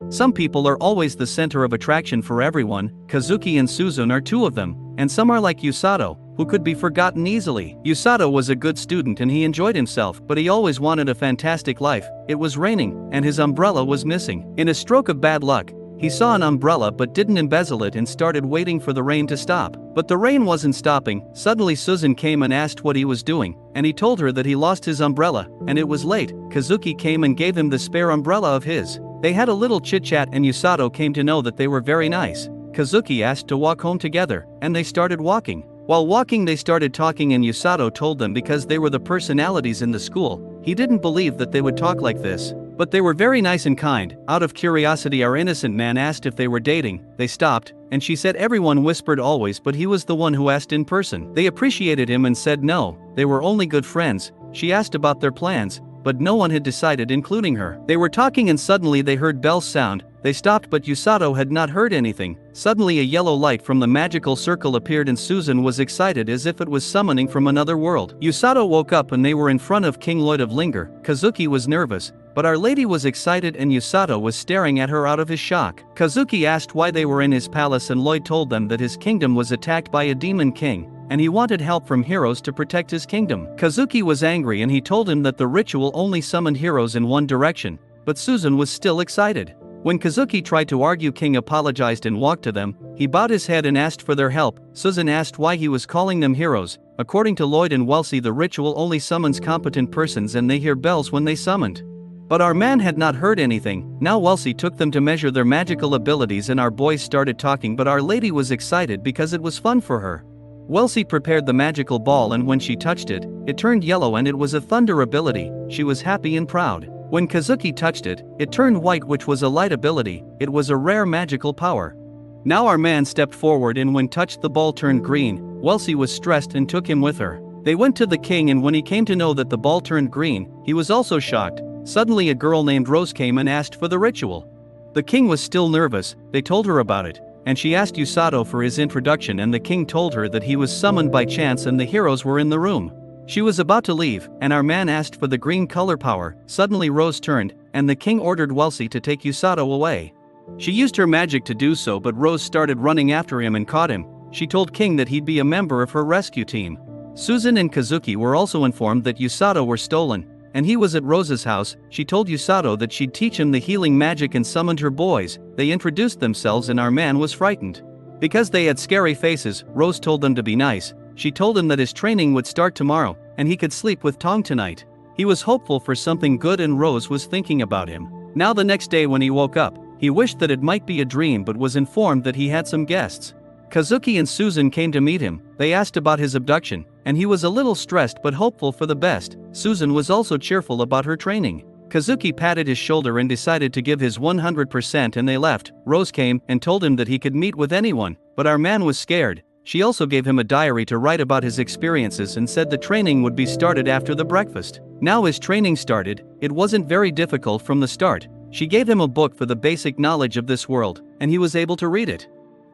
Some people are always the center of attraction for everyone. Kazuki and Suzun are two of them, and some are like Yusato, who could be forgotten easily. Yusato was a good student and he enjoyed himself, but he always wanted a fantastic life. It was raining, and his umbrella was missing. In a stroke of bad luck, he saw an umbrella but didn't embezzle it and started waiting for the rain to stop. But the rain wasn't stopping. Suddenly Suzun came and asked what he was doing, and he told her that he lost his umbrella, and it was late. Kazuki came and gave him the spare umbrella of his. They had a little chit-chat and Yusato came to know that they were very nice. Kazuki asked to walk home together, and they started walking. While walking they started talking and Yusato told them because they were the personalities in the school, he didn't believe that they would talk like this. But they were very nice and kind. Out of curiosity our innocent man asked if they were dating. They stopped, and she said everyone whispered always, but he was the one who asked in person. They appreciated him and said no, they were only good friends. She asked about their plans, but no one had decided including her. They were talking and suddenly they heard bells sound. They stopped but Yusato had not heard anything. Suddenly a yellow light from the magical circle appeared and Suzun was excited as if it was summoning from another world. Yusato woke up and they were in front of King Lloyd of Linger. Kazuki was nervous, but Our Lady was excited and Yusato was staring at her out of his shock. Kazuki asked why they were in his palace and Lloyd told them that his kingdom was attacked by a demon king, and he wanted help from heroes to protect his kingdom. Kazuki was angry and he told him that the ritual only summoned heroes in one direction, but Suzun was still excited. When Kazuki tried to argue, King apologized and walked to them. He bowed his head and asked for their help. Suzun asked why he was calling them heroes. According to Lloyd and Wellesley, the ritual only summons competent persons and they hear bells when they summoned. But our man had not heard anything. Now Wellesley took them to measure their magical abilities and our boys started talking, but Our Lady was excited because it was fun for her. Wellesley prepared the magical ball and when she touched it, it turned yellow and it was a thunder ability. She was happy and proud. When Kazuki touched it, it turned white, which was a light ability. It was a rare magical power. Now our man stepped forward and when touched the ball turned green. Wellesley was stressed and took him with her. They went to the king and when he came to know that the ball turned green, he was also shocked. Suddenly a girl named Rose came and asked for the ritual. The king was still nervous. They told her about it, and she asked Yusato for his introduction and the king told her that he was summoned by chance and the heroes were in the room. She was about to leave, and our man asked for the green color power. Suddenly Rose turned, and the king ordered Wellesley to take Yusato away. She used her magic to do so, but Rose started running after him and caught him. She told King that he'd be a member of her rescue team. Suzun and Kazuki were also informed that Yusato were stolen, and he was at Rose's house. She told Yusato that she'd teach him the healing magic and summoned her boys. They introduced themselves and our man was frightened. Because they had scary faces, Rose told them to be nice. She told him that his training would start tomorrow, and he could sleep with Tong tonight. He was hopeful for something good and Rose was thinking about him. Now the next day when he woke up, he wished that it might be a dream but was informed that he had some guests. Kazuki and Suzun came to meet him. They asked about his abduction, and he was a little stressed but hopeful for the best. Suzun was also cheerful about her training. Kazuki patted his shoulder and decided to give his 100% and they left. Rose came and told him that he could meet with anyone, but our man was scared. She also gave him a diary to write about his experiences and said the training would be started after the breakfast. Now his training started. It wasn't very difficult from the start. She gave him a book for the basic knowledge of this world, and he was able to read it.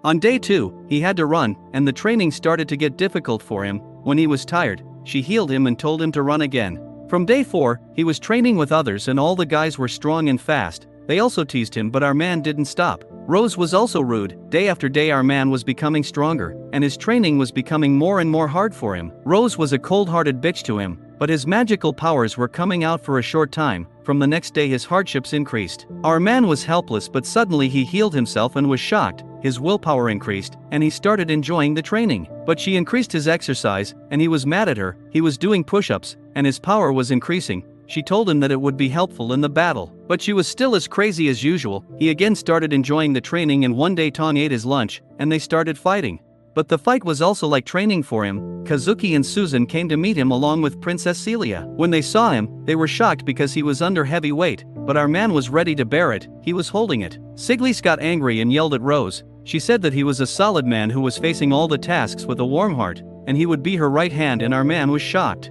On day 2, he had to run, and the training started to get difficult for him. When he was tired, she healed him and told him to run again. From day 4, he was training with others and all the guys were strong and fast. They also teased him, but our man didn't stop. Rose was also rude. Day after day our man was becoming stronger, and his training was becoming more and more hard for him. Rose was a cold-hearted bitch to him, but his magical powers were coming out for a short time. From the next day his hardships increased. Our man was helpless, but suddenly he healed himself and was shocked. His willpower increased, and he started enjoying the training. But she increased his exercise, and he was mad at her. He was doing push-ups, and his power was increasing. She told him that it would be helpful in the battle, but she was still as crazy as usual. He again started enjoying the training, and one day Tong ate his lunch, and they started fighting. But the fight was also like training for him. Kazuki and Suzun came to meet him along with Princess Celia. When they saw him, they were shocked because he was under heavy weight, but our man was ready to bear it. He was holding it. Siglis got angry and yelled at Rose. She said that he was a solid man who was facing all the tasks with a warm heart, and he would be her right hand, and our man was shocked.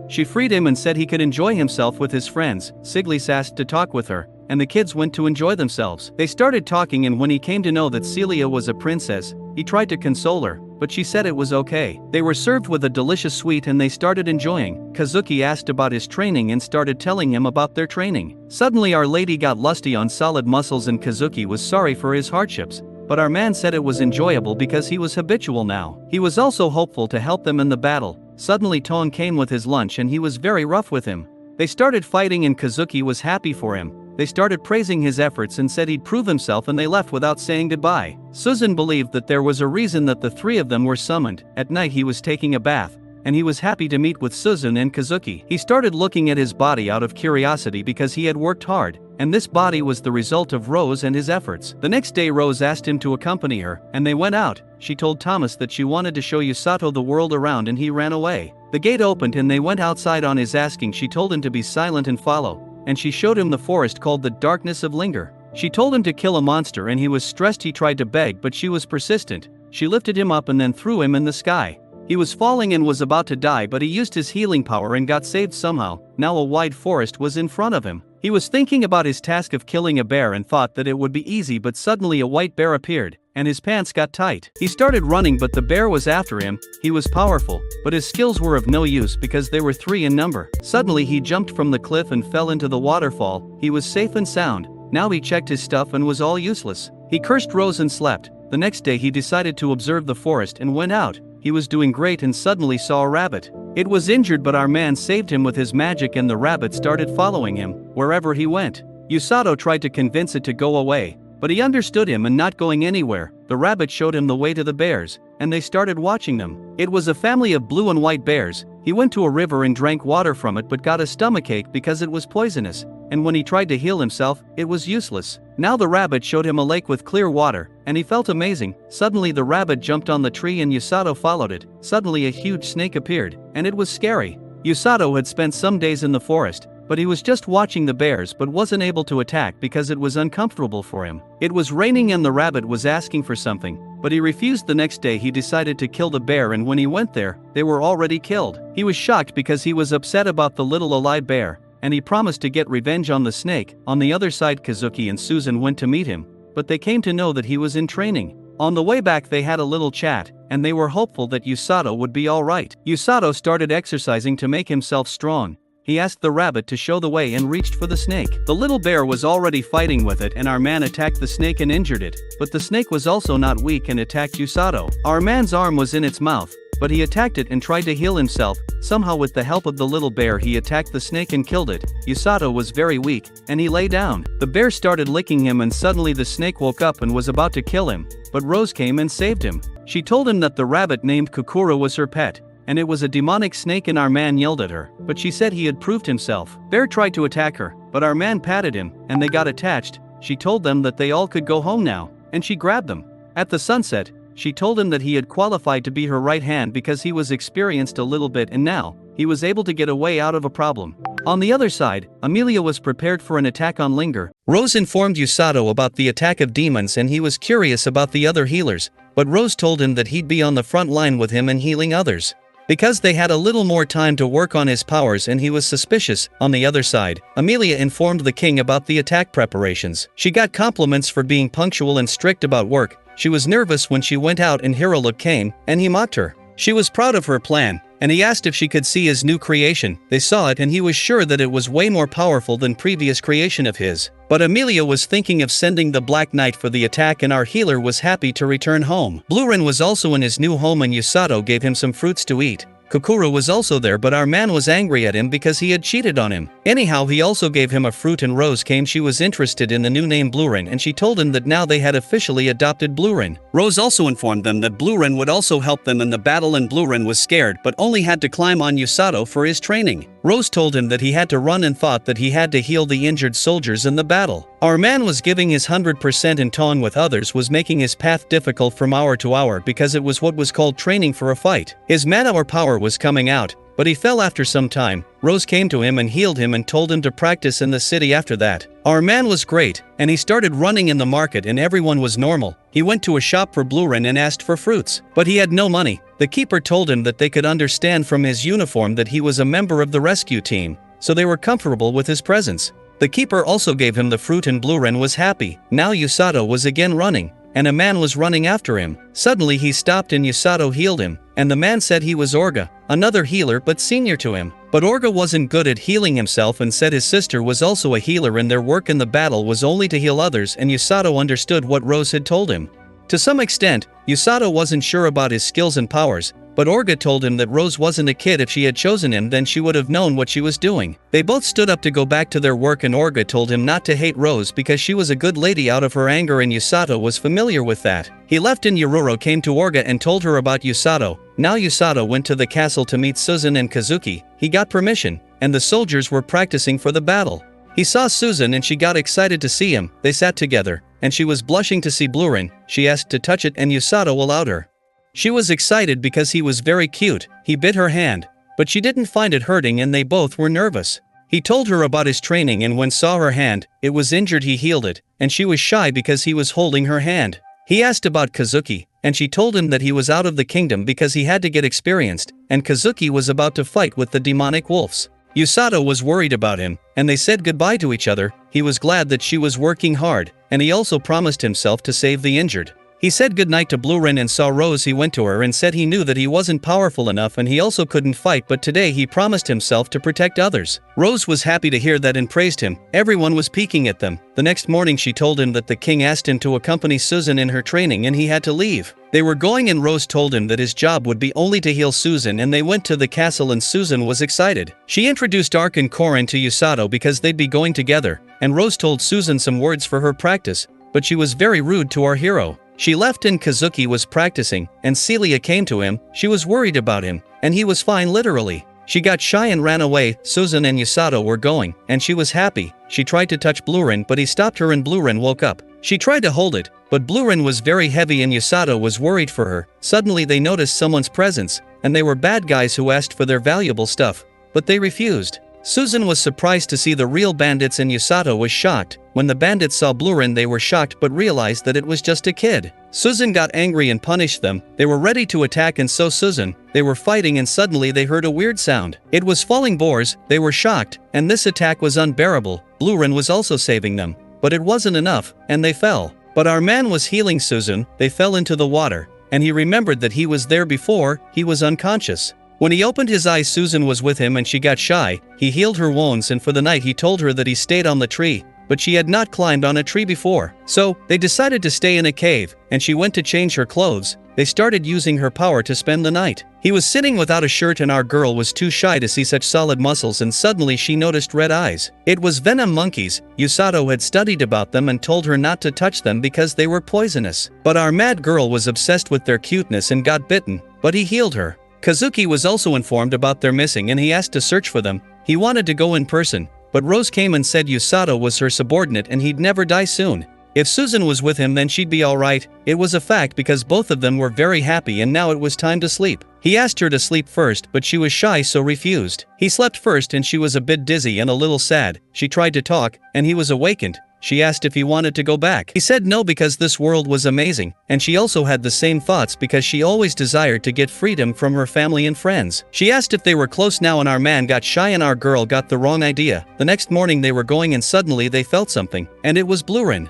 She freed him and said he could enjoy himself with his friends. Siglis asked to talk with her, and the kids went to enjoy themselves. They started talking, and when he came to know that Celia was a princess, he tried to console her, but she said it was okay. They were served with a delicious sweet and they started enjoying. Kazuki asked about his training and started telling him about their training. Suddenly Our Lady got lusty on solid muscles and Kazuki was sorry for his hardships. But our man said it was enjoyable because he was habitual now. He was also hopeful to help them in the battle. Suddenly Tong came with his lunch and he was very rough with him. They started fighting and Kazuki was happy for him. They started praising his efforts and said he'd prove himself and they left without saying goodbye. Suzun believed that there was a reason that the three of them were summoned. At night he was taking a bath, and he was happy to meet with Suzun and Kazuki. He started looking at his body out of curiosity because he had worked hard, and this body was the result of Rose and his efforts. The next day Rose asked him to accompany her, and they went out. She told Thomas that she wanted to show Yusato the world around and he ran away. The gate opened and they went outside. On his asking she told him to be silent and follow, and she showed him the forest called the Darkness of Linger. She told him to kill a monster and he was stressed. He tried to beg but she was persistent. She lifted him up and then threw him in the sky. He was falling and was about to die but he used his healing power and got saved somehow. Now a wide forest was in front of him. He was thinking about his task of killing a bear and thought that it would be easy, but suddenly a white bear appeared, and his pants got tight. He started running but the bear was after him. He was powerful, but his skills were of no use because they were 3 in number. Suddenly he jumped from the cliff and fell into the waterfall. He was safe and sound. Now he checked his stuff and was all useless. He cursed Rose and slept. The next day he decided to observe the forest and went out. He was doing great and suddenly saw a rabbit. It was injured but our man saved him with his magic and the rabbit started following him wherever he went. Yusato tried to convince it to go away, but he understood him and not going anywhere. The rabbit showed him the way to the bears, and they started watching them. It was a family of blue and white bears. He went to a river and drank water from it but got a stomachache because it was poisonous, and when he tried to heal himself, it was useless. Now the rabbit showed him a lake with clear water, and he felt amazing. Suddenly the rabbit jumped on the tree and Yusato followed it. Suddenly a huge snake appeared, and it was scary. Yusato had spent some days in the forest, but he was just watching the bears but wasn't able to attack because it was uncomfortable for him. It was raining and the rabbit was asking for something, but he refused. The next day he decided to kill the bear and when he went there, they were already killed. He was shocked because he was upset about the little alive bear, and he promised to get revenge on the snake. On the other side Kazuki and Suzun went to meet him, but they came to know that he was in training. On the way back they had a little chat, and they were hopeful that Yusato would be alright. Yusato started exercising to make himself strong. He asked the rabbit to show the way and reached for the snake. The little bear was already fighting with it and our man attacked the snake and injured it, but the snake was also not weak and attacked Yusato. Our man's arm was in its mouth, but he attacked it and tried to heal himself. Somehow with the help of the little bear he attacked the snake and killed it. Yusato was very weak, and he lay down. The bear started licking him and suddenly the snake woke up and was about to kill him, but Rose came and saved him. She told him that the rabbit named Kukura was her pet, and it was a demonic snake and our man yelled at her, but she said he had proved himself. Bear tried to attack her, but our man patted him, and they got attached. She told them that they all could go home now, and she grabbed them. At the sunset, she told him that he had qualified to be her right hand because he was experienced a little bit and now, he was able to get a way out of a problem. On the other side, Amelia was prepared for an attack on Linger. Rose informed Yusato about the attack of demons and he was curious about the other healers, but Rose told him that he'd be on the front line with him and healing others, because they had a little more time to work on his powers and he was suspicious. On the other side, Amelia informed the king about the attack preparations. She got compliments for being punctual and strict about work. She was nervous when she went out and Hiroluk came, and he mocked her. She was proud of her plan, and he asked if she could see his new creation. They saw it and he was sure that it was way more powerful than previous creation of his. But Amelia was thinking of sending the Black Knight for the attack and our healer was happy to return home. Blurin was also in his new home and Yusato gave him some fruits to eat. Kukura was also there but our man was angry at him because he had cheated on him. Anyhow he also gave him a fruit and Rose came. She was interested in the new name Blurin and she told him that now they had officially adopted Blurin. Rose also informed them that Blurin would also help them in the battle and Blurin was scared but only had to climb on Yusato for his training. Rose told him that he had to run and thought that he had to heal the injured soldiers in the battle. Our man was giving his 100% and Tong with others was making his path difficult from hour to hour because it was what was called training for a fight. His man-hour power was coming out, but he fell after some time. Rose came to him and healed him and told him to practice in the city after that. Our man was great, and he started running in the market and everyone was normal. He went to a shop for Blurin and asked for fruits, but he had no money. The keeper told him that they could understand from his uniform that he was a member of the rescue team, so they were comfortable with his presence. The keeper also gave him the fruit and Blurin was happy. Now Yusato was again running, and a man was running after him. Suddenly he stopped and Usato healed him, and the man said he was Orga, another healer but senior to him. But Orga wasn't good at healing himself and said his sister was also a healer and their work in the battle was only to heal others, and Usato understood what Rose had told him. To some extent, Usato wasn't sure about his skills and powers, but Orga told him that Rose wasn't a kid. If she had chosen him, then she would have known what she was doing. They both stood up to go back to their work and Orga told him not to hate Rose because she was a good lady out of her anger, and Usato was familiar with that. He left and Yororo came to Orga and told her about Usato. Now Usato went to the castle to meet Susan and Kazuki. He got permission, and the soldiers were practicing for the battle. He saw Susan and she got excited to see him. They sat together, and she was blushing to see Blurin. She asked to touch it and Usato allowed her. She was excited because he was very cute. He bit her hand, but she didn't find it hurting and they both were nervous. He told her about his training and when saw her hand, it was injured, he healed it, and she was shy because he was holding her hand. He asked about Kazuki, and she told him that he was out of the kingdom because he had to get experienced, and Kazuki was about to fight with the demonic wolves. Usato was worried about him, and they said goodbye to each other. He was glad that she was working hard, and he also promised himself to save the injured. He said goodnight to Blurin and saw Rose. He went to her and said he knew that he wasn't powerful enough and he also couldn't fight, but today he promised himself to protect others. Rose was happy to hear that and praised him. Everyone was peeking at them. The next morning she told him that the king asked him to accompany Susan in her training and he had to leave. They were going and Rose told him that his job would be only to heal Susan, and they went to the castle and Susan was excited. She introduced Ark and Korin to Usato because they'd be going together, and Rose told Susan some words for her practice, but she was very rude to our hero. She left and Kazuki was practicing, and Celia came to him. She was worried about him, and he was fine literally. She got shy and ran away. Susan and Usato were going, and she was happy. She tried to touch Blurin, but he stopped her and Blurin woke up. She tried to hold it, but Blurin was very heavy and Usato was worried for her. Suddenly they noticed someone's presence, and they were bad guys who asked for their valuable stuff, but they refused. Susan was surprised to see the real bandits and Usato was shocked. When the bandits saw Blurin they were shocked but realized that it was just a kid. Susan got angry and punished them. They were ready to attack and so Susan. They were fighting and suddenly they heard a weird sound. It was falling boars. They were shocked, and this attack was unbearable. Blurin was also saving them, but it wasn't enough, and they fell. But our man was healing Susan. They fell into the water, and he remembered that he was there before. He was unconscious. When he opened his eyes Susan was with him and she got shy. He healed her wounds and for the night he told her that he stayed on the tree, but she had not climbed on a tree before. So, they decided to stay in a cave, and she went to change her clothes. They started using her power to spend the night. He was sitting without a shirt and our girl was too shy to see such solid muscles and suddenly she noticed red eyes. It was venom monkeys. Usato had studied about them and told her not to touch them because they were poisonous. But our mad girl was obsessed with their cuteness and got bitten, but he healed her. Kazuki was also informed about their missing and he asked to search for them. He wanted to go in person, but Rose came and said Usato was her subordinate and he'd never die soon. If Susan was with him then she'd be alright. It was a fact because both of them were very happy and now it was time to sleep. He asked her to sleep first but she was shy so refused. He slept first and she was a bit dizzy and a little sad. She tried to talk, and he was awakened. She asked if he wanted to go back. He said no because this world was amazing, and she also had the same thoughts because she always desired to get freedom from her family and friends. She asked if they were close now and our man got shy and our girl got the wrong idea. The next morning they were going and suddenly they felt something, and it was Blurin.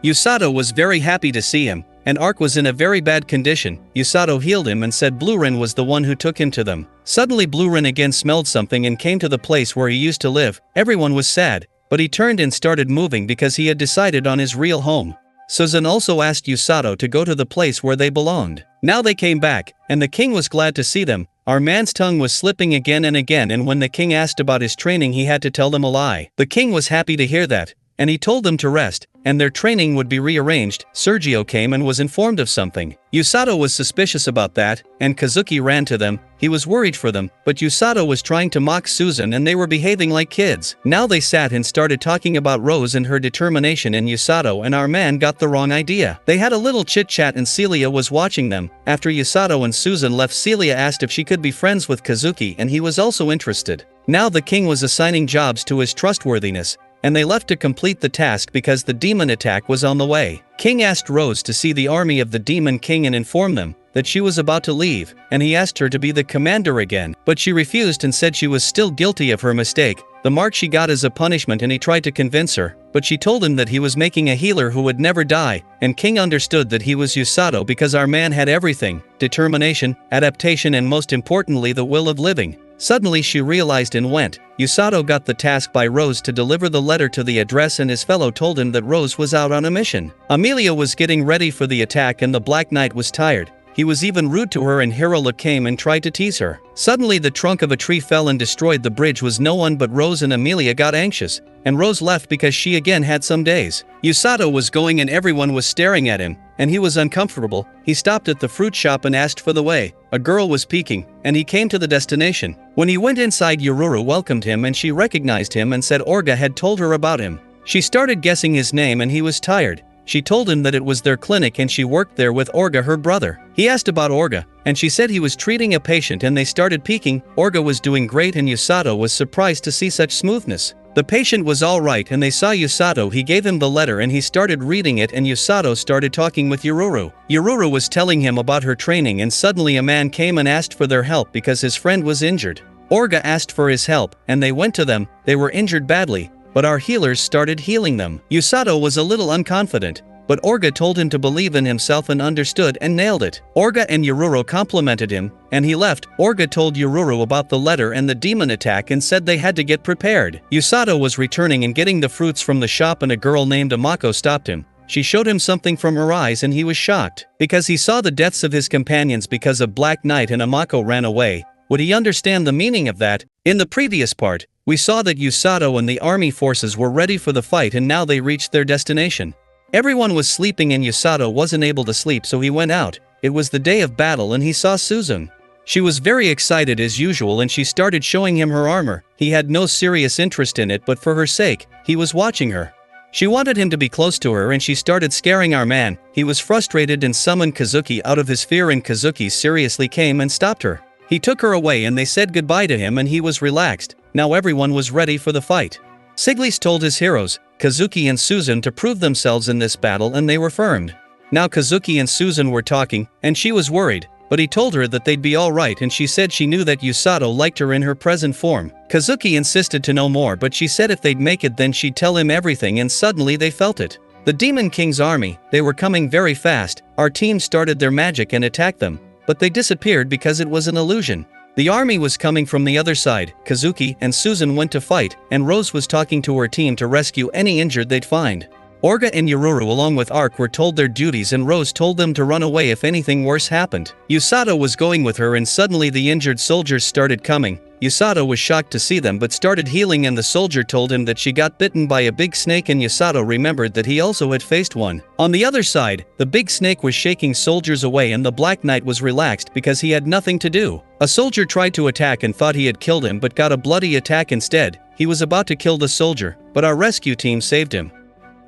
Usato was very happy to see him, and Ark was in a very bad condition. Usato healed him and said Blurin was the one who took him to them. Suddenly Blurin again smelled something and came to the place where he used to live. Everyone was sad, but he turned and started moving because he had decided on his real home. Susan also asked Usato to go to the place where they belonged. Now they came back, and the king was glad to see them. Our man's tongue was slipping again and when the king asked about his training he had to tell them a lie. The king was happy to hear that, and he told them to rest, and their training would be rearranged. Sergio came and was informed of something. Usato was suspicious about that, and Kazuki ran to them. He was worried for them, but Usato was trying to mock Susan and they were behaving like kids. Now they sat and started talking about Rose and her determination, and Usato and our man got the wrong idea. They had a little chit-chat and Celia was watching them. After Usato and Susan left, Celia asked if she could be friends with Kazuki and he was also interested. Now the king was assigning jobs to his trustworthiness, and they left to complete the task because the demon attack was on the way. King asked Rose to see the army of the demon king and inform them that she was about to leave, and he asked her to be the commander again, but she refused and said she was still guilty of her mistake. the mark she got as a punishment, and he tried to convince her, but she told him that he was making a healer who would never die, and King understood that he was Usato because our man had everything: determination, adaptation, and most importantly the will of living. Suddenly she realized and went. Usato got the task by Rose to deliver the letter to the address, and his fellow told him that Rose was out on a mission. Amelia was getting ready for the attack and the Black Knight was tired. He was even rude to her, and Hirola came and tried to tease her. Suddenly the trunk of a tree fell and destroyed the bridge. Was no one but Rose, and Amelia got anxious, and Rose left because she again had some days. Usato was going and everyone was staring at him, and he was uncomfortable. He stopped at the fruit shop and asked for the way. A girl was peeking, and he came to the destination. When he went inside, Yururu welcomed him and she recognized him and said Orga had told her about him. She started guessing his name and he was tired. She told him that it was their clinic and she worked there with Orga, her brother. He asked about Orga, and she said he was treating a patient, and they started peeking. Orga was doing great and Usato was surprised to see such smoothness. The patient was alright and they saw Usato. He gave him the letter and he started reading it, and Usato started talking with Yururu. Yururu was telling him about her training, and suddenly a man came and asked for their help because his friend was injured. Orga asked for his help, and they went to them. They were injured badly, but our healers started healing them. Usato was a little unconfident, but Orga told him to believe in himself and understood and nailed it. Orga and Yururu complimented him, and he left. Orga told Yururu about the letter and the demon attack and said they had to get prepared. Usato was returning and getting the fruits from the shop, and a girl named Amako stopped him. She showed him something from her eyes and he was shocked, because he saw the deaths of his companions because of Black Knight, and Amako ran away. Would he understand the meaning of that? In the previous part, we saw that Usato and the army forces were ready for the fight, and now they reached their destination. Everyone was sleeping and Usato wasn't able to sleep, so he went out. It was the day of battle and he saw Susan. She was very excited as usual and she started showing him her armor. He had no serious interest in it, but for her sake, he was watching her. She wanted him to be close to her and she started scaring our man. He was frustrated and summoned Kazuki out of his fear, and Kazuki seriously came and stopped her. He took her away and they said goodbye to him and he was relaxed. Now everyone was ready for the fight. Siglis told his heroes, Kazuki and Susan, to prove themselves in this battle, and they were firmed. Now Kazuki and Susan were talking, and she was worried, but he told her that they'd be alright, and she said she knew that Usato liked her in her present form. Kazuki insisted to know more, but she said if they'd make it then she'd tell him everything, and suddenly they felt it. The Demon King's army, they were coming very fast. Our team started their magic and attacked them, but they disappeared because it was an illusion. The army was coming from the other side. Kazuki and Susan went to fight, and Rose was talking to her team to rescue any injured they'd find. Orga and Yururu along with Ark were told their duties, and Rose told them to run away if anything worse happened. Usato was going with her, and suddenly the injured soldiers started coming. Usato was shocked to see them but started healing, and the soldier told him that she got bitten by a big snake, and Usato remembered that he also had faced one. On the other side, the big snake was shaking soldiers away, and the Black Knight was relaxed because he had nothing to do. A soldier tried to attack and thought he had killed him but got a bloody attack instead. He was about to kill the soldier, but our rescue team saved him.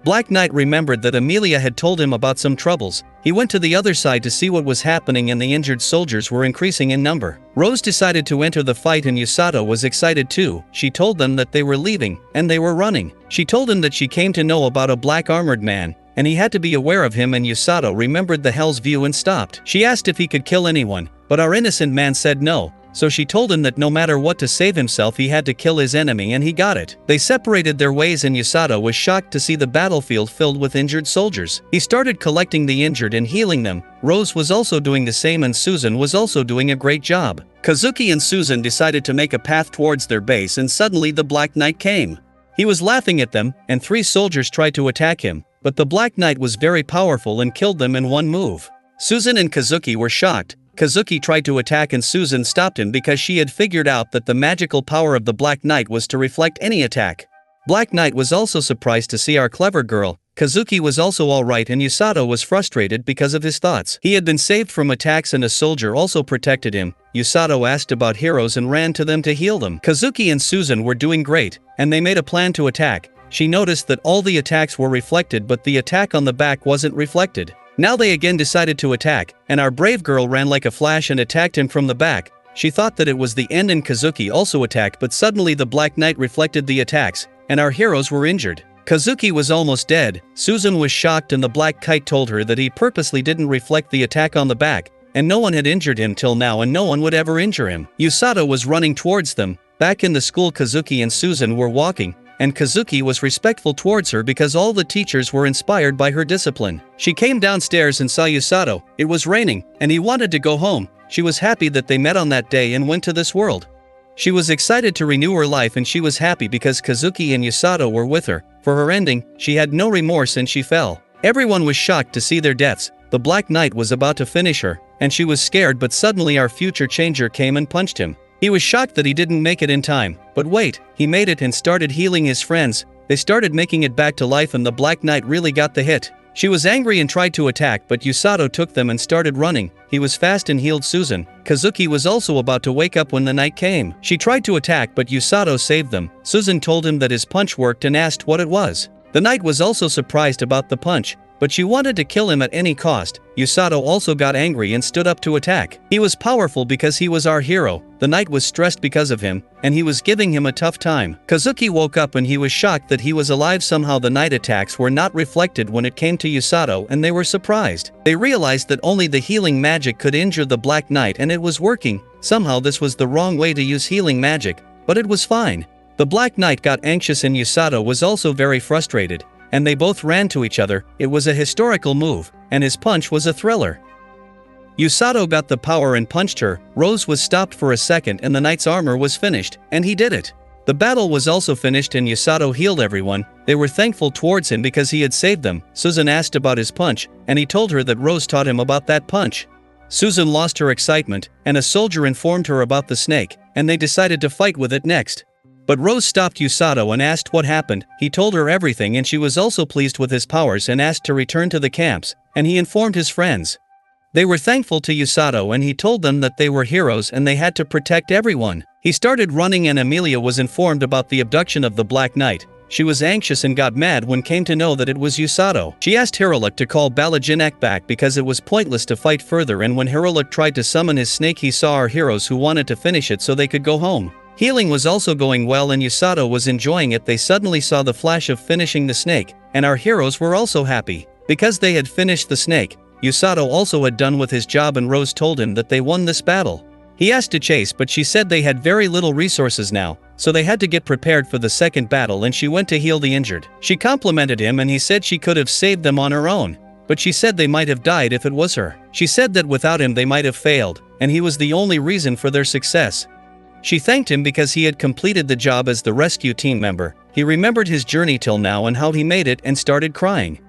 Black Knight remembered that Amelia had told him about some troubles. He went to the other side to see what was happening, and the injured soldiers were increasing in number. Rose decided to enter the fight, and Usato was excited too. She told them that they were leaving, and they were running. She told him that she came to know about a black armored man, and he had to be aware of him, and Usato remembered the Hell's View and stopped. She asked if he could kill anyone, but our innocent man said no. So she told him that no matter what, to save himself he had to kill his enemy, and he got it. They separated their ways, and Usato was shocked to see the battlefield filled with injured soldiers. He started collecting the injured and healing them. Rose was also doing the same, and Susan was also doing a great job. Kazuki and Susan decided to make a path towards their base, and suddenly the Black Knight came. He was laughing at them, and 3 soldiers tried to attack him, but the Black Knight was very powerful and killed them in one move. Susan and Kazuki were shocked. Kazuki tried to attack and Susan stopped him because she had figured out that the magical power of the Black Knight was to reflect any attack. Black Knight was also surprised to see our clever girl. Kazuki was also alright, and Usato was frustrated because of his thoughts. He had been saved from attacks and a soldier also protected him. Usato asked about heroes and ran to them to heal them. Kazuki and Susan were doing great, and they made a plan to attack. She noticed that all the attacks were reflected, but the attack on the back wasn't reflected. Now they again decided to attack, and our brave girl ran like a flash and attacked him from the back. She thought that it was the end, and Kazuki also attacked, but suddenly the Black Knight reflected the attacks, and our heroes were injured. Kazuki was almost dead. Susan was shocked, and the Black Kite told her that he purposely didn't reflect the attack on the back, and no one had injured him till now, and no one would ever injure him. Usato was running towards them, Back in the school, Kazuki and Susan were walking, and Kazuki was respectful towards her because all the teachers were inspired by her discipline. She came downstairs and saw Yusato. It was raining, and he wanted to go home. She was happy that they met on that day and went to this world. She was excited to renew her life, and she was happy because Kazuki and Yusato were with her. For her ending, she had no remorse and she fell. Everyone was shocked to see their deaths. The Black Knight was about to finish her, and she was scared, but suddenly our future changer came and punched him. He was shocked that he didn't make it in time, but wait, he made it and started healing his friends. They started making it back to life and the Black Knight really got the hit. She was angry and tried to attack, but Yusato took them and started running. He was fast and healed Susan. Kazuki was also about to wake up when the night came. She tried to attack, but Yusato saved them. Susan told him that his punch worked and asked what it was. The knight was also surprised about the punch, but she wanted to kill him at any cost. Yusato also got angry and stood up to attack. He was powerful because he was our hero. The knight was stressed because of him, and he was giving him a tough time. Kazuki woke up and he was shocked that he was alive. Somehow the knight attacks were not reflected when it came to Yusato, and they were surprised. They realized that only the healing magic could injure the Black Knight, and it was working. Somehow this was the wrong way to use healing magic, but it was fine. The Black Knight got anxious and Yusato was also very frustrated, and they both ran to each other. It was a historical move, and his punch was a thriller. Yusato got the power and punched her. Rose was stopped for a second and the knight's armor was finished, and he did it. The battle was also finished and Yusato healed everyone. They were thankful towards him because he had saved them. Susan asked about his punch, and he told her that Rose taught him about that punch. Susan lost her excitement, and a soldier informed her about the snake, and they decided to fight with it next. But Rose stopped Yusato and asked what happened. He told her everything, and she was also pleased with his powers and asked to return to the camps, and he informed his friends. They were thankful to Yusato and he told them that they were heroes and they had to protect everyone. He started running and Amelia was informed about the abduction of the Black Knight. She was anxious and got mad when came to know that it was Yusato. She asked Hiruluk to call Balajinek back because it was pointless to fight further, and when Hiruluk tried to summon his snake he saw our heroes who wanted to finish it so they could go home. Healing was also going well and Yusato was enjoying it. They suddenly saw the flash of finishing the snake, and our heroes were also happy. Because they had finished the snake, Yusato also had done with his job, and Rose told him that they won this battle. He asked to chase, but she said they had very little resources now, so they had to get prepared for the second battle, and she went to heal the injured. She complimented him and he said she could have saved them on her own, but she said they might have died if it was her. She said that without him they might have failed, and he was the only reason for their success. She thanked him because he had completed the job as the rescue team member. He remembered his journey till now and how he made it and started crying.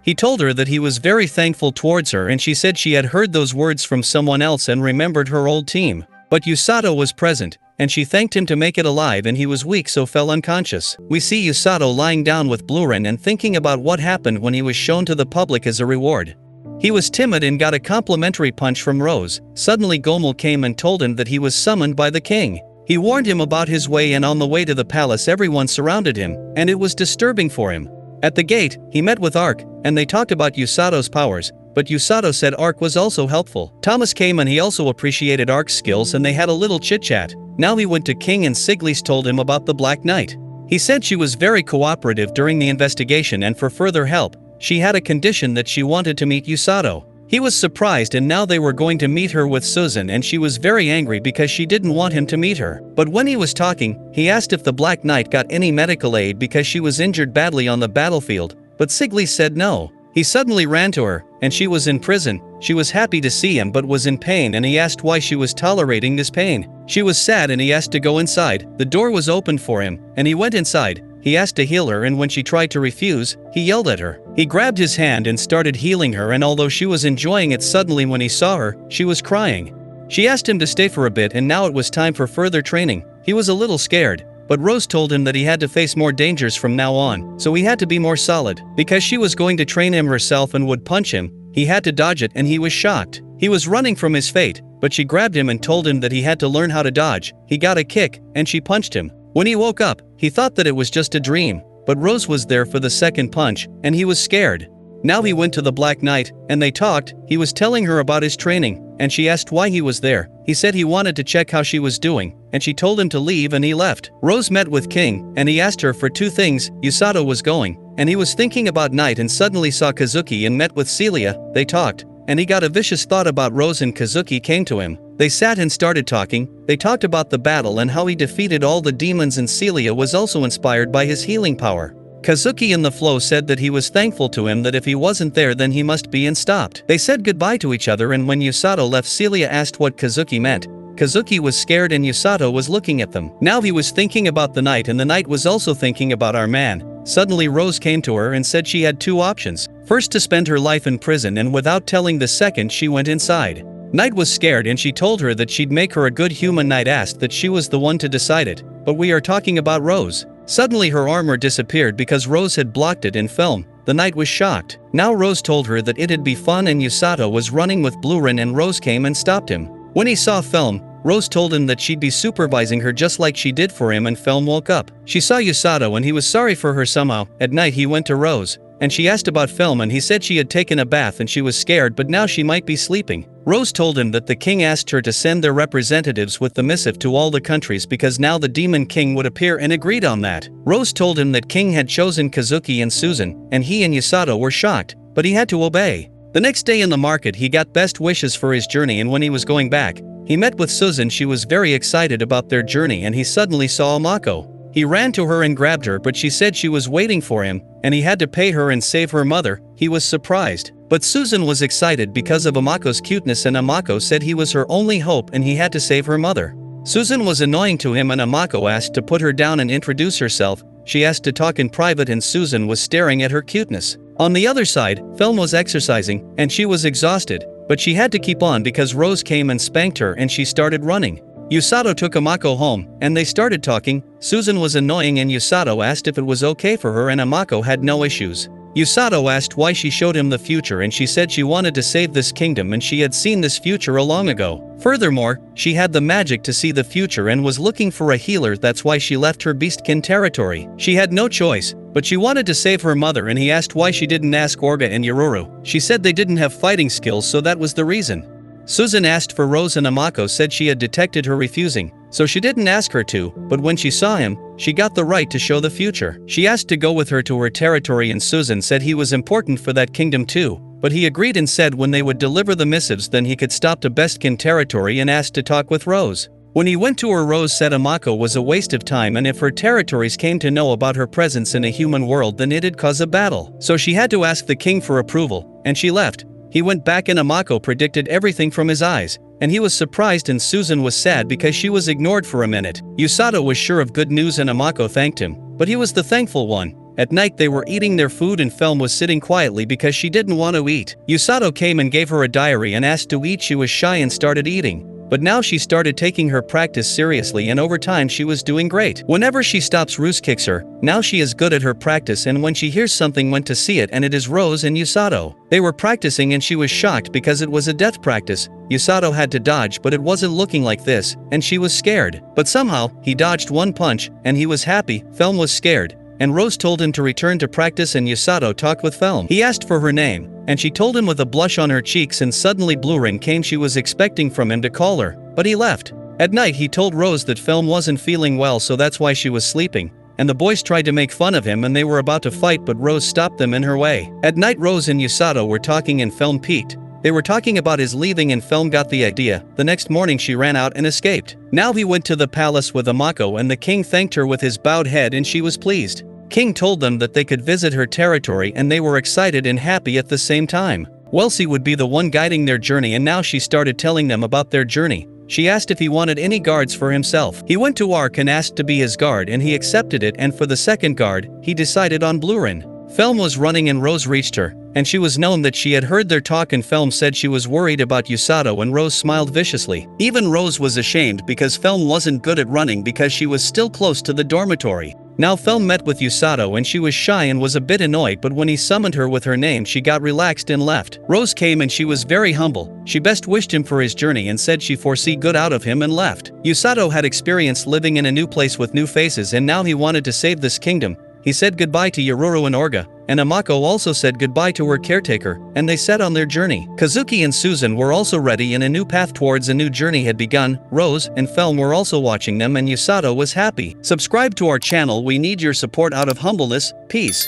He told her that he was very thankful towards her, and she said she had heard those words from someone else and remembered her old team. But Yusato was present, and she thanked him to make it alive, and he was weak so fell unconscious. We see Yusato lying down with Bluren and thinking about what happened when he was shown to the public as a reward. He was timid and got a complimentary punch from Rose. Suddenly Gomel came and told him that he was summoned by the king. He warned him about his way, and on the way to the palace everyone surrounded him, and it was disturbing for him. At the gate, he met with Ark, and they talked about Yusato's powers, but Yusato said Ark was also helpful. Thomas came and he also appreciated Ark's skills, and they had a little chit-chat. Now he went to King and Siglis told him about the Black Knight. He said she was very cooperative during the investigation, and for further help, she had a condition that she wanted to meet Yusato. He was surprised, and now they were going to meet her with Susan, and she was very angry because she didn't want him to meet her. But when he was talking, he asked if the Black Knight got any medical aid because she was injured badly on the battlefield, but Siglis said no. He suddenly ran to her, and she was in prison. She was happy to see him but was in pain, and he asked why she was tolerating this pain. She was sad and he asked to go inside. The door was opened for him, and he went inside. He asked to heal her, and when she tried to refuse, he yelled at her. He grabbed his hand and started healing her, and although she was enjoying it, suddenly when he saw her, she was crying. She asked him to stay for a bit, and now it was time for further training. He was a little scared, but Rose told him that he had to face more dangers from now on, so he had to be more solid. Because she was going to train him herself and would punch him, he had to dodge it, and he was shocked. He was running from his fate, but she grabbed him and told him that he had to learn how to dodge. He got a kick, and she punched him. When he woke up, he thought that it was just a dream, but Rose was there for the second punch, and he was scared. Now he went to the Black Knight, and they talked. He was telling her about his training, and she asked why he was there. He said he wanted to check how she was doing, and she told him to leave, and he left. Rose met with King, and he asked her for two things. Yusato was going, and he was thinking about night and suddenly saw Kazuki and met with Celia. They talked, and he got a vicious thought about Rose, and Kazuki came to him. They sat and started talking. They talked about the battle and how he defeated all the demons, and Celia was also inspired by his healing power. Kazuki in the flow said that he was thankful to him, that if he wasn't there then he must be, and stopped. They said goodbye to each other, and when Yusato left, Celia asked what Kazuki meant. Kazuki was scared and Yusato was looking at them. Now he was thinking about the knight, and the knight was also thinking about our man. Suddenly Rose came to her and said she had two options. First, to spend her life in prison, and without telling the second, she went inside. Knight was scared and she told her that she'd make her a good human. Knight asked that she was the one to decide it, but we are talking about Rose. Suddenly her armor disappeared because Rose had blocked it in film. The knight was shocked. Now Rose told her that it'd be fun, and Yusato was running with Blurin and Rose came and stopped him. When he saw Film, Rose told him that she'd be supervising her just like she did for him, and Film woke up. She saw Yusato and he was sorry for her somehow. At night he went to Rose, and she asked about Film, and he said she had taken a bath and she was scared, but now she might be sleeping. Rose told him that the king asked her to send their representatives with the missive to all the countries because now the demon king would appear, and agreed on that. Rose told him that king had chosen Kazuki and Susan, and he and Yusato were shocked, but he had to obey. The next day in the market he got best wishes for his journey, and when he was going back, he met with Susan. She was very excited about their journey, and he suddenly saw Amako. He ran to her and grabbed her, but she said she was waiting for him, and he had to pay her and save her mother. He was surprised. But Susan was excited because of Amako's cuteness, and Amako said he was her only hope and he had to save her mother. Susan was annoying to him, and Amako asked to put her down and introduce herself. She asked to talk in private, and Susan was staring at her cuteness. On the other side, Film was exercising, and she was exhausted, but she had to keep on because Rose came and spanked her and she started running. Yusato took Amako home, and they started talking. Susan was annoying and Yusato asked if it was okay for her, and Amako had no issues. Yusato asked why she showed him the future, and she said she wanted to save this kingdom and she had seen this future a long ago. Furthermore, she had the magic to see the future and was looking for a healer. That's why she left her beastkin territory. She had no choice, but she wanted to save her mother, and he asked why she didn't ask Orga and Yoruru. She said they didn't have fighting skills, so that was the reason. Susan asked for Rose, and Amako said she had detected her refusing, so she didn't ask her to, but when she saw him, she got the right to show the future. She asked to go with her to her territory, and Susan said he was important for that kingdom too, but he agreed and said when they would deliver the missives then he could stop to Bestkin territory, and asked to talk with Rose. When he went to her, Rose said Amako was a waste of time, and if her territories came to know about her presence in a human world then it'd cause a battle. So she had to ask the king for approval, and she left. He went back and Amako predicted everything from his eyes, and he was surprised, and Susan was sad because she was ignored for a minute. Yusato was sure of good news and Amako thanked him, but he was the thankful one. At night they were eating their food and Film was sitting quietly because she didn't want to eat. Yusato came and gave her a diary and asked to eat. She was shy and started eating. But now she started taking her practice seriously, and over time she was doing great. Whenever she stops, Ruse kicks her. Now she is good at her practice, and when she hears something went to see it, and it is Rose and Yusato. They were practicing and she was shocked because it was a death practice. Yusato had to dodge, but it wasn't looking like this, and she was scared. But somehow, he dodged one punch, and he was happy. Film was scared, and Rose told him to return to practice, and Yusato talked with Film. He asked for her name, and she told him with a blush on her cheeks, and suddenly Blurin came. She was expecting from him to call her, but he left. At night he told Rose that Film wasn't feeling well, so that's why she was sleeping, and the boys tried to make fun of him and they were about to fight, but Rose stopped them in her way. At night Rose and Yusato were talking and Film peeked. They were talking about his leaving and Film got the idea. The next morning she ran out and escaped. Now he went to the palace with Amako, and the king thanked her with his bowed head and she was pleased. King told them that they could visit her territory, and they were excited and happy at the same time. Welsie would be the one guiding their journey, and now she started telling them about their journey. She asked if he wanted any guards for himself. He went to Ark and asked to be his guard, and he accepted it, and for the second guard, he decided on Blurin. Film was running and Rose reached her, and she was known that she had heard their talk, and Film said she was worried about Yusato, and Rose smiled viciously. Even Rose was ashamed because Film wasn't good at running because she was still close to the dormitory. Now Film met with Yusato and she was shy and was a bit annoyed, but when he summoned her with her name she got relaxed and left. Rose came and she was very humble. She best wished him for his journey and said she foresee good out of him and left. Yusato had experience living in a new place with new faces, and now he wanted to save this kingdom. He said goodbye to Yoruru and Orga, and Amako also said goodbye to her caretaker, and they set on their journey. Kazuki and Susan were also ready, and a new path towards a new journey had begun. Rose and Film were also watching them, and Yusato was happy. Subscribe to our channel. We need your support out of humbleness. Peace.